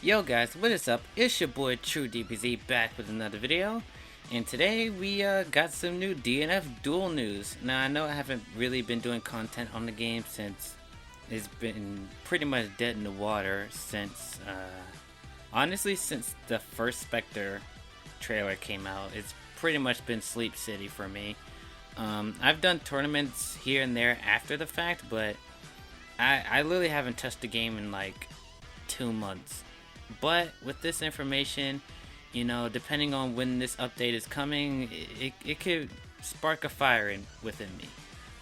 Yo guys, what is up? It's your boy TRUEDBZ back with another video, and today we got some new DNF Duel news. Now I know I haven't really been doing content on the game since it's been pretty much dead in the water since, honestly since the first Spectre trailer came out. It's pretty much been Sleep City for me. I've done tournaments here and there after the fact, but I literally haven't touched the game in like 2 months. But with this information, you know, depending on when this update is coming, it could spark a fire within me.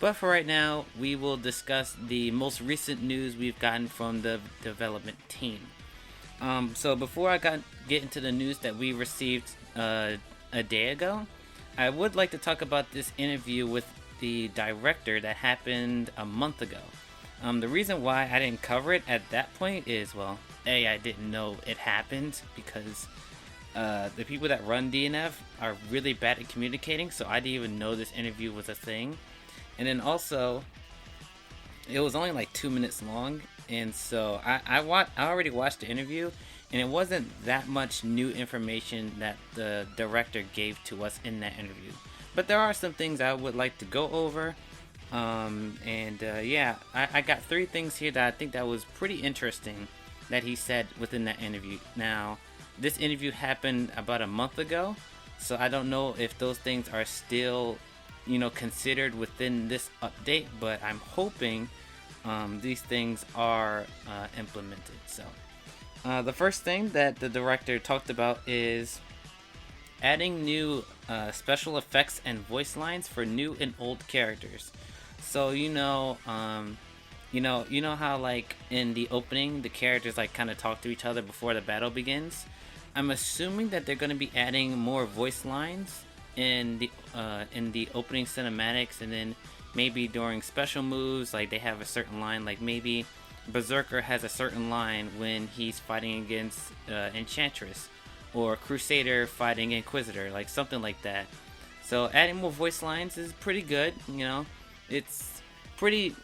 But for right now, we will discuss the most recent news we've gotten from the development team. So before I get into the news that we received a day ago, I would like to talk about this interview with the director that happened a month ago. The reason why I didn't cover it at that point is, well, I didn't know it happened because the people that run DNF are really bad at communicating, so I didn't even know this interview was a thing. And then also, it was only like 2 minutes long, and so I already watched the interview, and it wasn't that much new information that the director gave to us in that interview. But there are some things I would like to go over. Yeah, I got 3 things here that I think that was pretty interesting that he said within that interview. Now, this interview happened about a month ago, so I don't know if those things are still, you know, considered within this update, but I'm hoping these things are implemented. So, the first thing that the director talked about is adding new special effects and voice lines for new and old characters. So you know how like in the opening the characters like kind of talk to each other before the battle begins. I'm assuming that they're going to be adding more voice lines in the opening cinematics, and then maybe during special moves, like they have a certain line, like maybe Berserker has a certain line when he's fighting against Enchantress, or Crusader fighting Inquisitor, like something like that. So adding more voice lines is pretty good, you know. It's pretty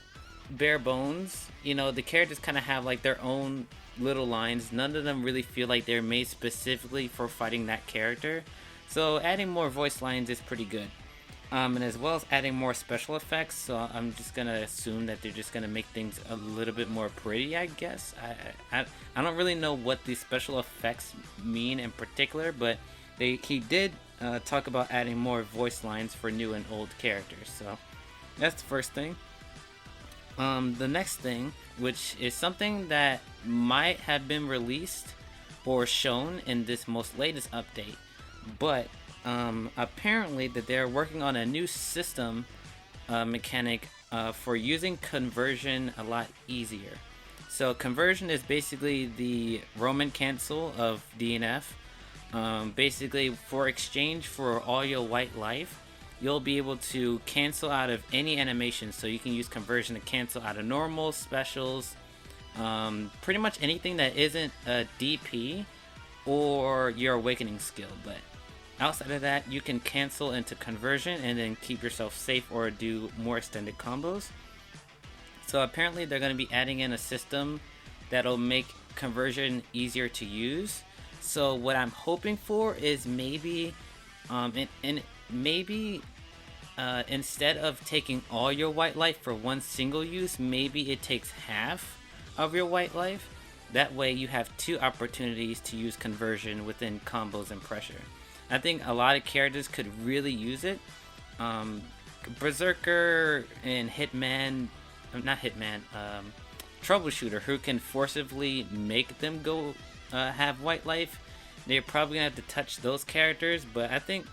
bare bones. You know, the characters kind of have like their own little lines. None of them really feel like they're made specifically for fighting that character. So adding more voice lines is pretty good. And as well as adding more special effects. So I'm just going to assume that they're just going to make things a little bit more pretty, I guess. I don't really know what these special effects mean in particular, but he did talk about adding more voice lines for new and old characters. So that's the first thing. The next thing, which is something that might have been released or shown in this most latest update, but apparently that they're working on a new system mechanic for using conversion a lot easier. So conversion is basically the Roman cancel of DNF. Basically, for exchange for all your white life, you'll be able to cancel out of any animation. So you can use conversion to cancel out of normals, specials, pretty much anything that isn't a DP or your awakening skill. But outside of that, you can cancel into conversion and then keep yourself safe or do more extended combos. So apparently they're going to be adding in a system that'll make conversion easier to use. So what I'm hoping for is maybe instead of taking all your white life for one single use, maybe it takes half of your white life. That way you have 2 opportunities to use conversion within combos and pressure. I think a lot of characters could really use it. Berserker and Troubleshooter, who can forcibly make them go have white life. They're probably gonna have to touch those characters, but I think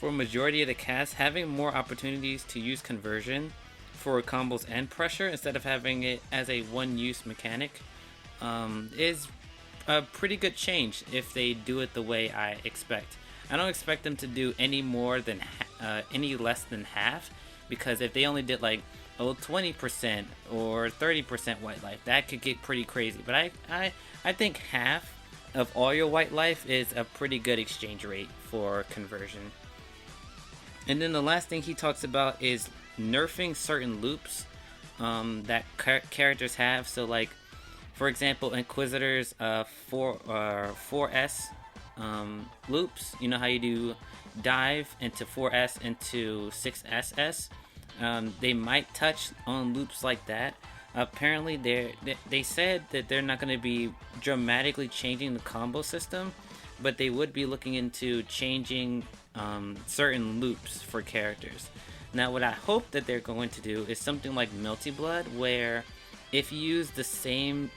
for a majority of the cast, having more opportunities to use conversion for combos and pressure instead of having it as a one-use mechanic is a pretty good change if they do it the way I expect. I don't expect them to do any more than any less than half, because if they only did like 20% or 30% white life, that could get pretty crazy. But I think half of all your white life is a pretty good exchange rate for conversion. And then the last thing he talks about is nerfing certain loops that characters have. So like For example, Inquisitor's 4S loops. You know how you do dive into 4S into 6SS? They might touch on loops like that. Apparently, they said that they're not going to be dramatically changing the combo system, but they would be looking into changing certain loops for characters. Now, what I hope that they're going to do is something like Melty Blood, where if you use the same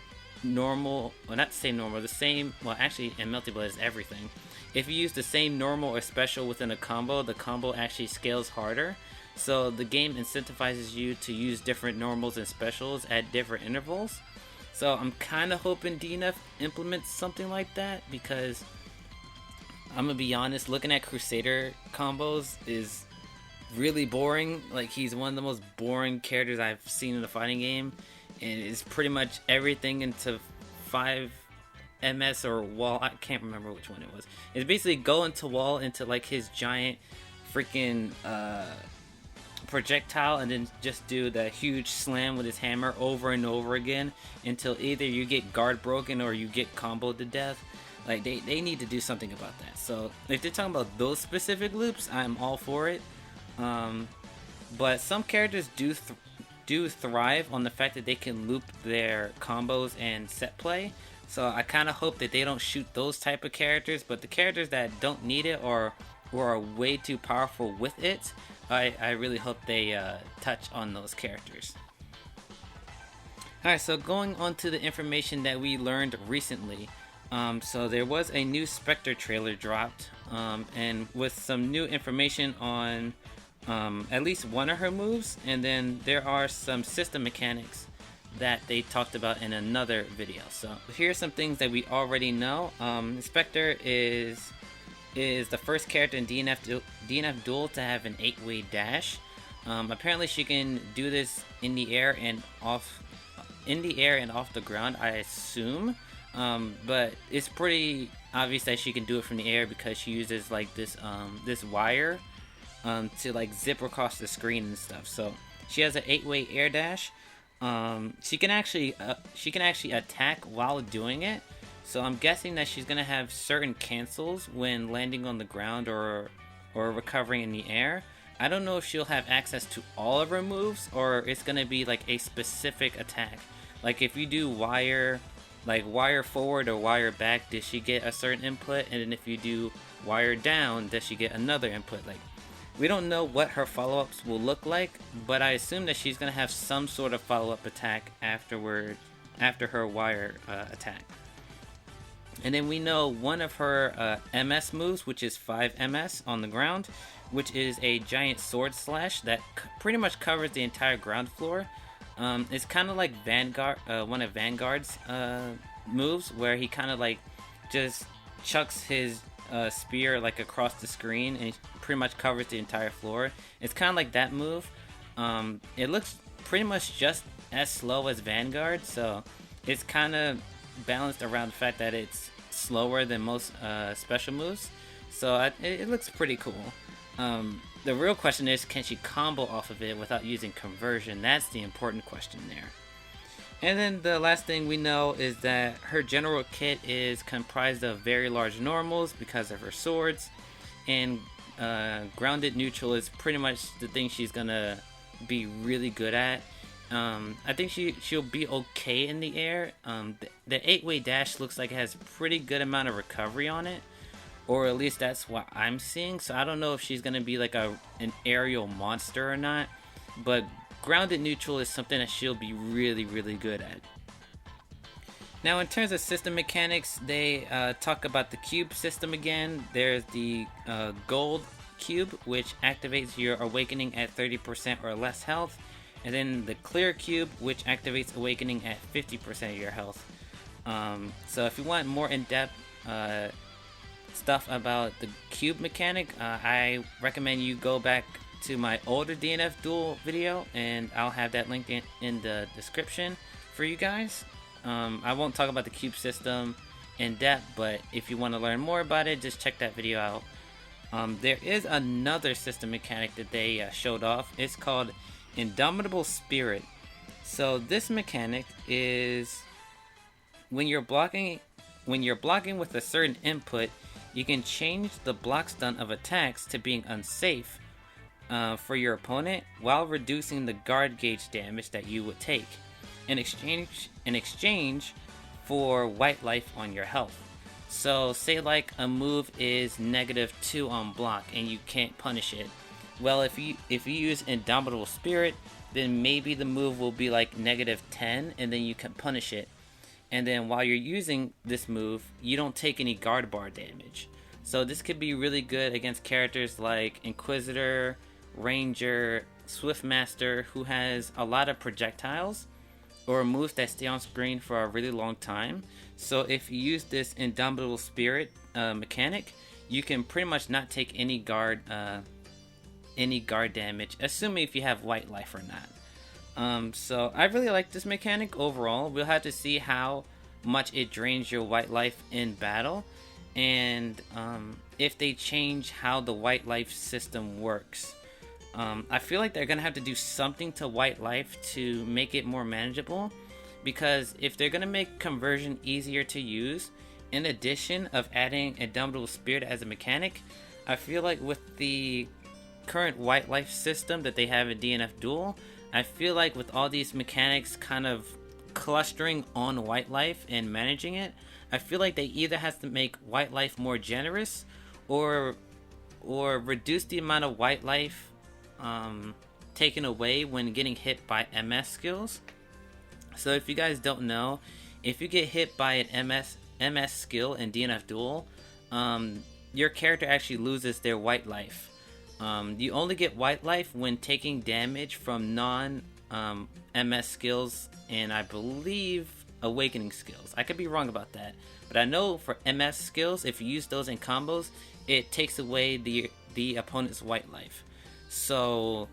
normal, well, not the same normal, the same, well, actually, in Melty Blood is everything. If you use the same normal or special within a combo, the combo actually scales harder. So the game incentivizes you to use different normals and specials at different intervals. So I'm kind of hoping DNF implements something like that, because I'm gonna be honest, looking at Crusader combos is really boring. Like, he's one of the most boring characters I've seen in a fighting game, and it's pretty much everything into 5 MS or wall. I can't remember which one it was. It's basically go into wall into like his giant freaking projectile, and then just do the huge slam with his hammer over and over again until either you get guard broken or you get comboed to death. Like, they need to do something about that. So if they're talking about those specific loops, I'm all for it. But some characters do thrive on the fact that they can loop their combos and set play. So I kind of hope that they don't shoot those type of characters, but the characters that don't need it or are way too powerful with it, I really hope they touch on those characters. Alright, so going on to the information that we learned recently. So there was a new Spectre trailer dropped, and with some new information on at least one of her moves, and then there are some system mechanics that they talked about in another video. So here's some things that we already know. Spectre is the first character in DNF Duel to have an 8-way dash. Apparently she can do this in the air and off the ground, I assume. But it's pretty obvious that she can do it from the air, because she uses like this wire to like zip across the screen and stuff. So she has an 8-way air dash. She can actually attack while doing it. So I'm guessing that she's gonna have certain cancels when landing on the ground or recovering in the air. I don't know if she'll have access to all of her moves, or it's gonna be like a specific attack. Like if you do wire forward or wire back, does she get a certain input? And then if you do wire down, does she get another input? Like, we don't know what her follow-ups will look like, but I assume that she's gonna have some sort of follow-up attack after her wire attack. And then we know one of her MS moves, which is 5 MS on the ground, which is a giant sword slash that pretty much covers the entire ground floor. It's kind of like Vanguard, one of Vanguard's moves, where he kind of like just chucks his spear like across the screen and pretty much covers the entire floor. It's kind of like that move. It looks pretty much just as slow as Vanguard, so it's kind of balanced around the fact that it's slower than most special moves. So it looks pretty cool. The real question is, can she combo off of it without using conversion? That's the important question there. And then the last thing we know is that her general kit is comprised of very large normals because of her swords, and grounded neutral is pretty much the thing she's gonna be really good at. I think she'll be okay in the air. The 8-way dash looks like it has pretty good amount of recovery on it, or at least that's what I'm seeing. So I don't know if she's gonna be like an aerial monster or not, but grounded neutral is something that she'll be really, really good at. Now, in terms of system mechanics, they talk about the cube system again. There's the gold cube, which activates your awakening at 30% or less health. And then the clear cube, which activates awakening at 50% of your health. So if you want more in-depth stuff about the cube mechanic, I recommend you go back to my older DNF Duel video, and I'll have that linked in the description for you guys. I won't talk about the cube system in depth, but if you want to learn more about it, just check that video out. There is another system mechanic that they showed off. It's called Indomitable Spirit. So this mechanic is when you're blocking with a certain input, you can change the block stun of attacks to being unsafe for your opponent while reducing the guard gauge damage that you would take in exchange for white life on your health. So say like a move is -2 on block and you can't punish it. Well, if you use Indomitable Spirit, then maybe the move will be like -10 and then you can punish it. And then while you're using this move, you don't take any guard bar damage. So this could be really good against characters like Inquisitor, Ranger, Swiftmaster, who has a lot of projectiles or moves that stay on screen for a really long time. So if you use this Indomitable Spirit mechanic, you can pretty much not take any guard damage, assuming if you have white life or not. So I really like this mechanic overall. We'll have to see how much it drains your white life in battle, and if they change how the white life system works. I feel like they're gonna have to do something to white life to make it more manageable, because if they're gonna make conversion easier to use, in addition of adding Indomitable Spirit as a mechanic, I feel like with the current white life system that they have in DNF Duel, I feel like with all these mechanics kind of clustering on white life and managing it, I feel like they either have to make white life more generous or reduce the amount of white life taken away when getting hit by MS skills. So if you guys don't know, if you get hit by an MS skill in DNF Duel, your character actually loses their white life. You only get white life when taking damage from non-MS skills and I believe awakening skills. I could be wrong about that, but I know for MS skills, if you use those in combos, it takes away the opponent's white life. So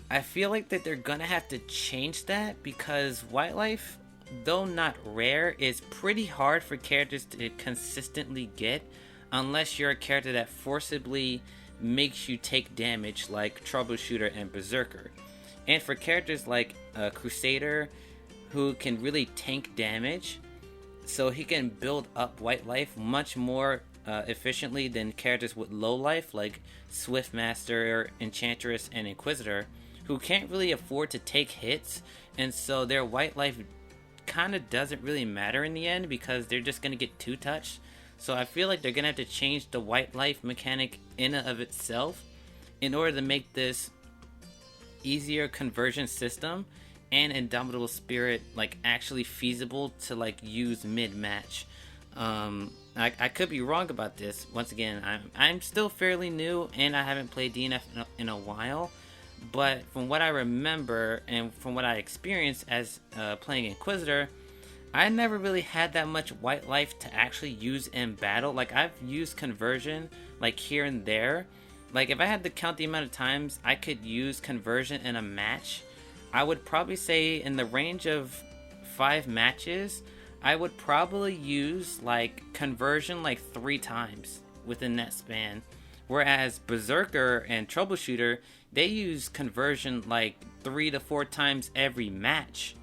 I feel like that they're gonna have to change that, because white life, though not rare, is pretty hard for characters to consistently get unless you're a character that forcibly makes you take damage like Troubleshooter and Berserker. And for characters like Crusader, who can really tank damage, so he can build up white life much more efficiently than characters with low life like Swiftmaster, Enchantress, and Inquisitor, who can't really afford to take hits, and so their white life kind of doesn't really matter in the end because they're just going to get 2-touched. So I feel like they're going to have to change the white life mechanic in and of itself in order to make this easier conversion system and Indomitable Spirit like actually feasible to like use mid-match. I could be wrong about this. Once again, I'm still fairly new and I haven't played DNF in a while, but from what I remember and from what I experienced as playing Inquisitor, I never really had that much white life to actually use in battle. Like, I've used conversion like here and there. Like, if I had to count the amount of times I could use conversion in a match, I would probably say in the range of 5 matches, I would probably use like conversion like 3 times within that span. Whereas Berserker and Troubleshooter, they use conversion like 3 to 4 times every match.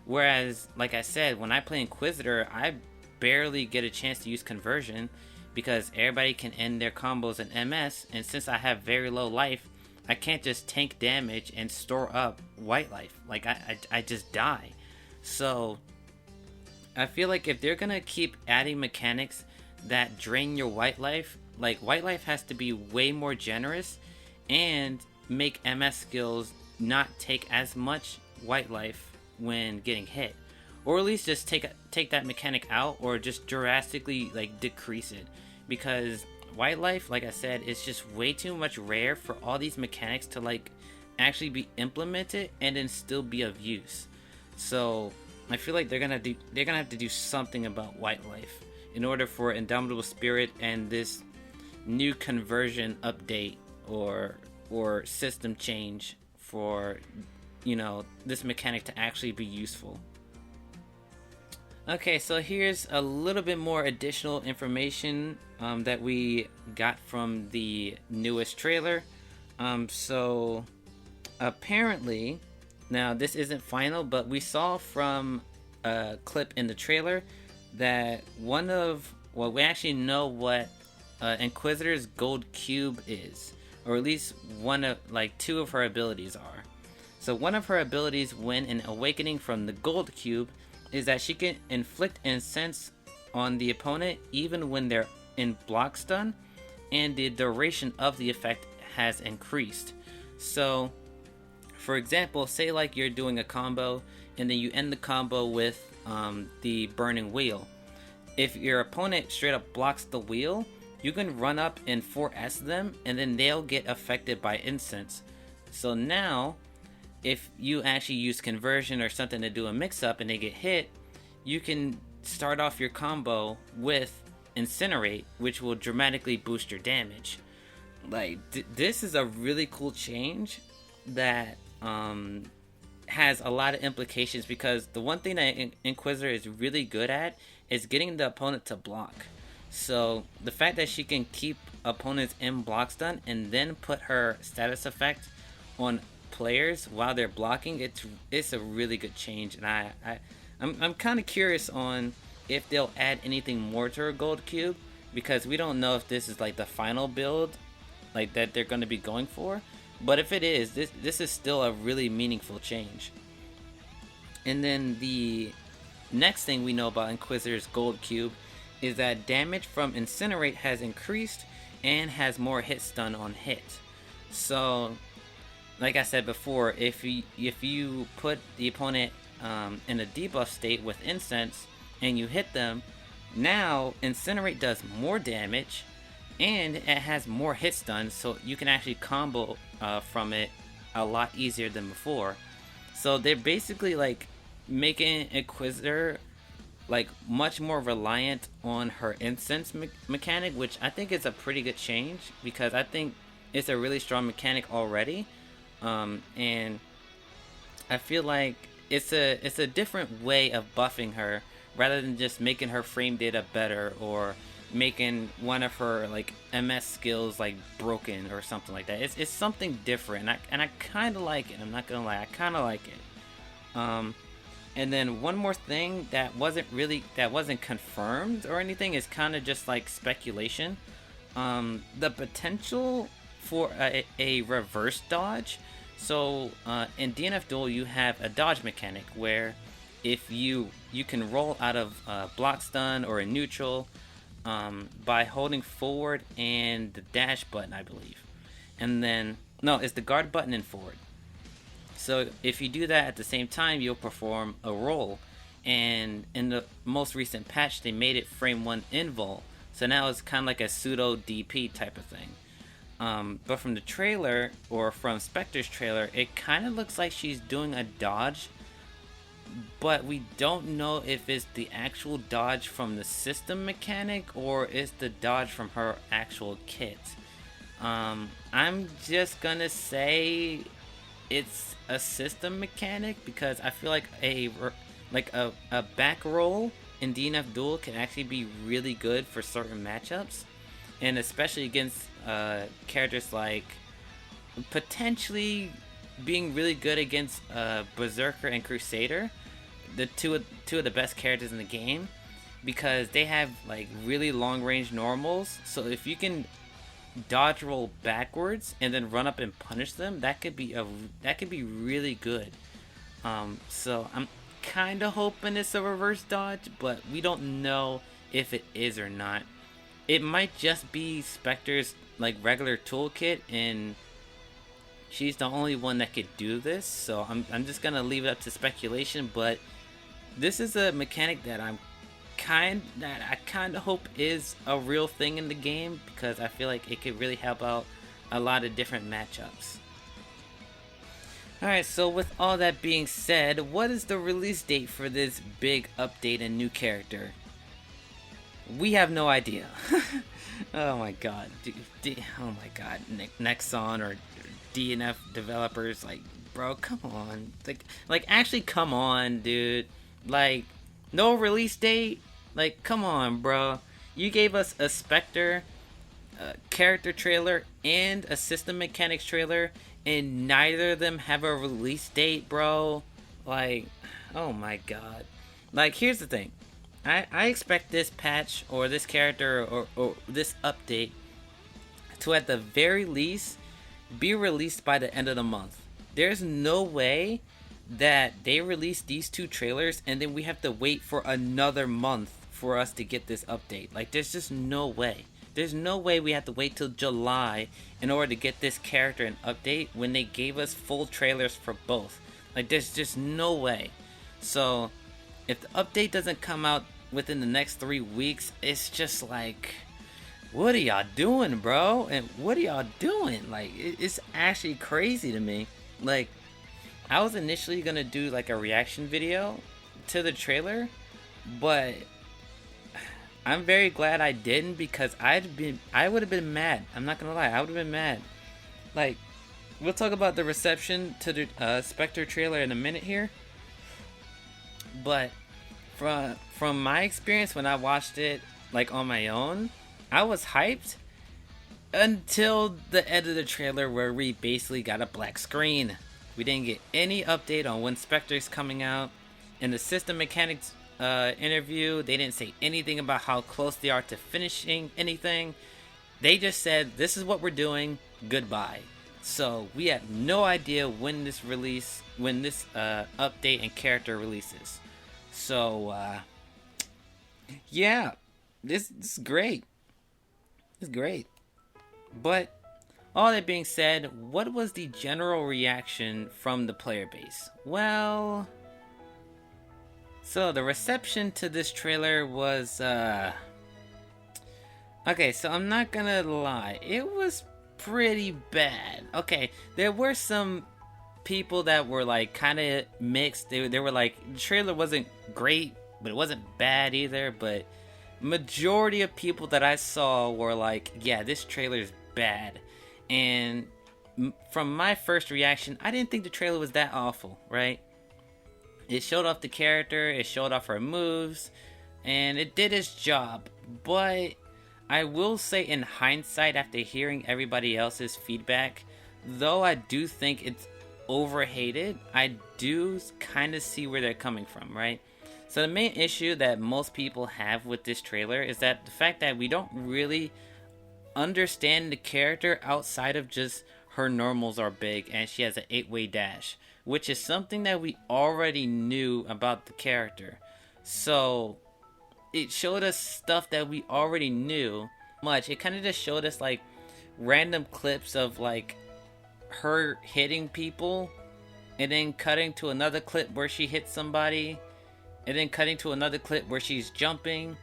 Whereas, like I said, when I play Inquisitor, I barely get a chance to use conversion because everybody can end their combos in MS, and since I have very low life, I can't just tank damage and store up white life. Like, I just die. So I feel like if they're gonna keep adding mechanics that drain your white life, like, white life has to be way more generous and make MS skills not take as much white life when getting hit, or at least just take that mechanic out, or just drastically like decrease it, because white life, like I said, is just way too much rare for all these mechanics to like actually be implemented and then still be of use. So I feel like they're gonna have to do something about white life in order for Indomitable Spirit and this new conversion update or system change for, you know, this mechanic to actually be useful. Okay, so here's a little bit more additional information that we got from the newest trailer. So apparently, now this isn't final, but we saw from a clip in the trailer that we actually know what Inquisitor's gold cube is, or at least two of her abilities are. So one of her abilities when an awakening from the gold cube is that she can inflict incense on the opponent even when they're in block stun, and the duration of the effect has increased. So for example, say like you're doing a combo and then you end the combo with the burning wheel. If your opponent straight up blocks the wheel, you can run up and 4S them, and then they'll get affected by incense. So now if you actually use conversion or something to do a mix up and they get hit, you can start off your combo with incinerate, which will dramatically boost your damage. Like this is a really cool change that has a lot of implications, because the one thing that Inquisitor is really good at is getting the opponent to block. So the fact that she can keep opponents in block stun and then put her status effect on players while they're blocking, it's a really good change. And I'm kind of curious on if they'll add anything more to her gold cube, because we don't know if this is like the final build like that they're going to be going for. But if it is, this is still a really meaningful change. And then the next thing we know about Inquisitor's gold cube is that damage from incinerate has increased and has more hit stun on hit. So like I said before, if you put the opponent in a debuff state with incense and you hit them, now incinerate does more damage and it has more hit stun, so you can actually combo from it a lot easier than before. So they're basically like making Inquisitor like much more reliant on her incense mechanic, which I think is a pretty good change, because I think it's a really strong mechanic already, and I feel like it's a different way of buffing her rather than just making her frame data better or making one of her like MS skills like broken or something like that. It's something different, and I kind of like it. I'm not gonna lie, I kind of like it. And then one more thing that wasn't confirmed or anything, is kind of just like speculation. The potential for a reverse dodge. So in DNF Duel you have a dodge mechanic where if you can roll out of block stun or a neutral by holding forward and the dash button, I believe. And then, no, it's the guard button and forward. So if you do that at the same time, you'll perform a roll. And in the most recent patch, they made it frame 1 invul. So now it's kind of like a pseudo DP type of thing. But from the trailer, or from Spectre's trailer, it kind of looks like she's doing a dodge, but we don't know if it's the actual dodge from the system mechanic or it's the dodge from her actual kit. I'm just gonna say it's a system mechanic, because I feel like a back roll in DNF Duel can actually be really good for certain matchups, and especially against characters like potentially being really good against Berserker and Crusader, the two of the best characters in the game, because they have like really long range normals. So if you can dodge roll backwards and then run up and punish them, that could be really good. So I'm kind of hoping it's a reverse dodge, but we don't know if it is or not. It might just be Spectre's like regular toolkit, and she's the only one that could do this. So I'm just gonna leave it up to speculation. But this is a mechanic that I kind of hope is a real thing in the game, because I feel like it could really help out a lot of different matchups. Alright, so with all that being said, what is the release date for this big update and new character? We have no idea. Oh my god. Oh my god. Nexon or DNF developers, like, bro, come on. Like actually come on, dude. Like, no release date? Like, come on, bro. You gave us a Spectre character trailer and a system mechanics trailer, and neither of them have a release date, bro. Like, oh my god. Like, here's the thing. I expect this patch or this character or this update to at the very least be released by the end of the month. There's no way that they release these two trailers and then we have to wait for another month for us to get this update. Like, there's just no way. There's no way we have to wait till July in order to get this character an update when they gave us full trailers for both. Like, there's just no way. So, if the update doesn't come out within the next 3 weeks, it's just like, what are y'all doing, bro? And what are y'all doing? Like, it's actually crazy to me. Like, I was initially gonna do like a reaction video to the trailer, but I'm very glad I didn't, because I would have been mad. I'm not gonna lie, I would have been mad. Like, we'll talk about the reception to the Spectre trailer in a minute here, but from my experience when I watched it like on my own, I was hyped until the end of the trailer where we basically got a black screen. We didn't get any update on when Spectre's coming out. In the system mechanics interview, they didn't say anything about how close they are to finishing anything. They just said, this is what we're doing, goodbye. So we have no idea when this update and character releases. So yeah, this is great. It's great. But all that being said, what was the general reaction from the player base? Well, so the reception to this trailer was okay, so I'm not gonna lie, it was pretty bad. Okay, there were some people that were like kind of mixed. They were like, the trailer wasn't great, but it wasn't bad either. But majority of people that I saw were like, yeah, this trailer is bad. And from my first reaction, I didn't think the trailer was that awful, right? It showed off the character, it showed off her moves, and it did its job. But I will say, in hindsight, after hearing everybody else's feedback, though I do think it's overhated, I do kind of see where they're coming from, right? So the main issue that most people have with this trailer is that the fact that we don't really understand the character outside of just her normals are big and she has an 8-way dash, which is something that we already knew about the character. So it showed us stuff that we already knew much. It kind of just showed us like random clips of like her hitting people, and then cutting to another clip where she hits somebody, and then cutting to another clip where she's jumping,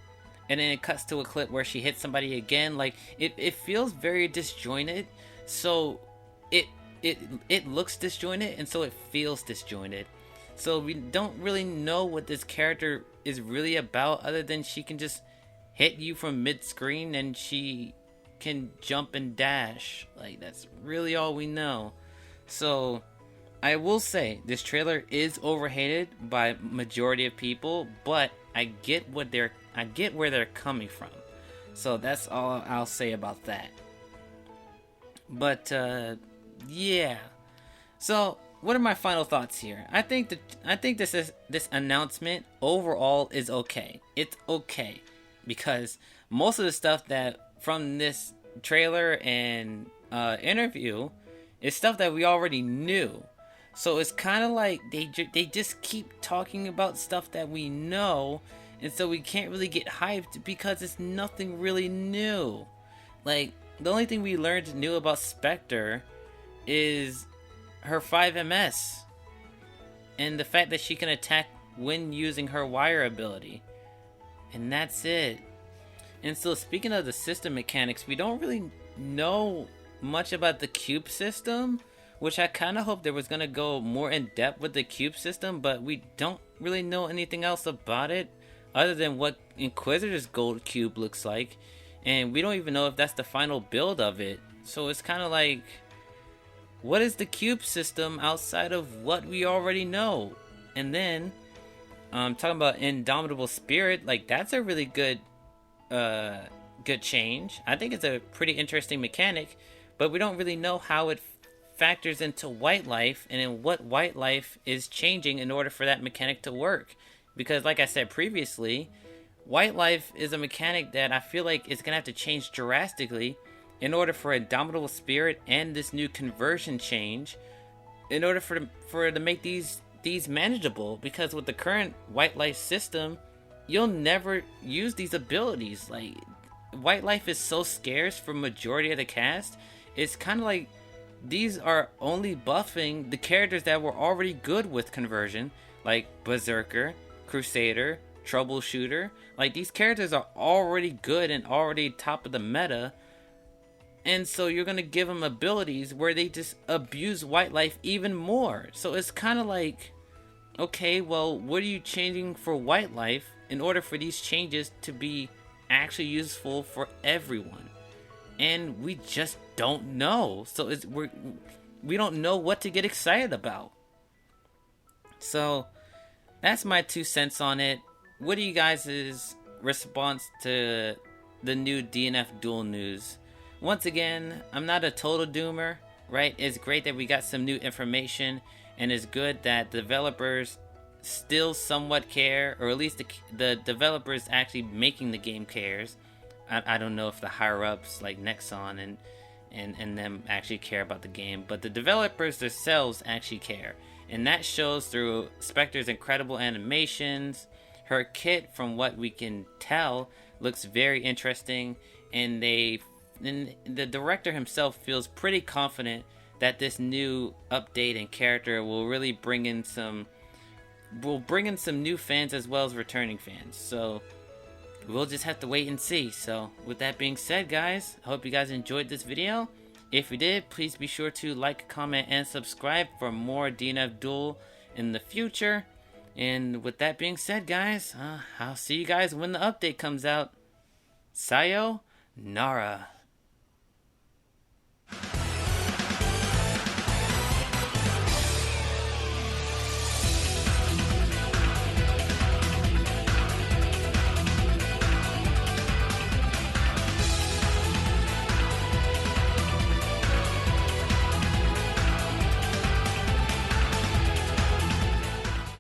and then it cuts to a clip where she hits somebody again. Like, it feels very disjointed, so it looks disjointed, and so it feels disjointed. So we don't really know what this character is really about, other than she can just hit you from mid-screen and she can jump and dash. Like, that's really all we know. So I will say this trailer is overhated by majority of people, but I get where they're coming from. So that's all I'll say about that. But yeah. So what are my final thoughts here? I think this announcement overall is okay. It's okay, because most of the stuff that from this trailer and interview is stuff that we already knew. So it's kind of like they just keep talking about stuff that we know, and so we can't really get hyped because it's nothing really new. Like, the only thing we learned new about Spectre is her 5MS and the fact that she can attack when using her wire ability, and that's it. And so, speaking of the system mechanics, we don't really know much about the cube system, which I kind of hope there was going to go more in depth with the cube system, but we don't really know anything else about it other than what Inquisitor's gold cube looks like, and we don't even know if that's the final build of it. So it's kind of like, what is the cube system outside of what we already know? And then talking about Indomitable Spirit, like, that's a really good change. I think it's a pretty interesting mechanic, but we don't really know how it factors into White Life and in what White Life is changing in order for that mechanic to work. Because like I said previously, White Life is a mechanic that I feel like is gonna have to change drastically in order for Indomitable Spirit and this new conversion change, in order for to make these manageable. Because with the current White Life system, you'll never use these abilities. Like, White Life is so scarce for majority of the cast. It's kind of like these are only buffing the characters that were already good with conversion, like Berserker, Crusader, Troubleshooter. Like, these characters are already good and already top of the meta, and so you're gonna give them abilities where they just abuse White Life even more. So it's kind of like, okay, well, what are you changing for White Life in order for these changes to be actually useful for everyone? And we just don't know. So we don't know what to get excited about. So that's my 2 cents on it. What are you guys' response to the new DNF Duel news? Once again, I'm not a total doomer, right? It's great that we got some new information, and it's good that developers still somewhat care, or at least the developers actually making the game cares. I don't know if the higher ups like Nexon and them actually care about the game, but the developers themselves actually care, and that shows through Spectre's incredible animations. Her kit, from what we can tell, looks very interesting, and the director himself feels pretty confident that this new update and character will really bring in some new fans as well as returning fans. So we'll just have to wait and see. So with that being said, guys, I hope you guys enjoyed this video. If you did, please be sure to like, comment, and subscribe for more DNF Duel in the future. And with that being said, guys, I'll see you guys when the update comes out. Sayonara.